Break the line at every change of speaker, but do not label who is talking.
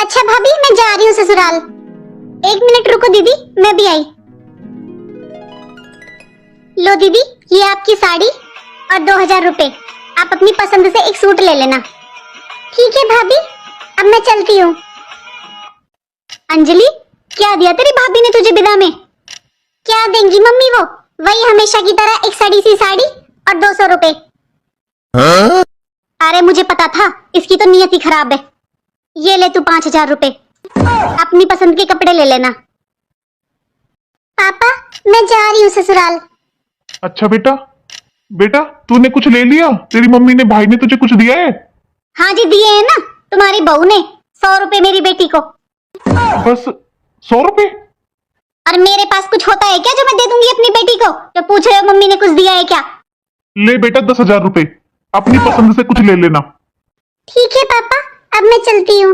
अच्छा भाभी, मैं जा रही हूँ ससुराल। 1 मिनट रुको दीदी, मैं भी आई। लो दीदी, ये आपकी साड़ी और 2000 रुपए। आप अपनी पसंद से एक सूट ले लेना। ठीक है भाभी, अब मैं चलती हूँ। अंजलि, क्या दिया तेरी भाभी ने तुझे विदा में? क्या देंगी मम्मी वो? वही हमेशा की तरह एक सड़ी सी साड़ी और 200 रुपए। अरे मुझे पता था, इसकी तो नियत ही खराब है। ये ले तू 5000 रुपए, अपनी पसंद के कपड़े ले लेना। पापा, मैं जा रही हूँ ससुराल।
अच्छा बेटा, बेटा तूने कुछ ले लिया? तेरी मम्मी ने, भाई ने तुझे कुछ दिया है?
हाँ जी, दिए हैं ना, तुम्हारी बहू ने 100 रुपए मेरी बेटी को।
बस 100 रुपए?
और मेरे पास कुछ होता है क्या जो मैं दे दूंगी अपनी बेटी को? जो पूछ रहे हो मम्मी ने कुछ दिया है क्या?
ले बेटा 10,000 रुपए, अपनी पसंद से कुछ ले लेना।
ठीक है पापा, अब मैं चलती हूँ।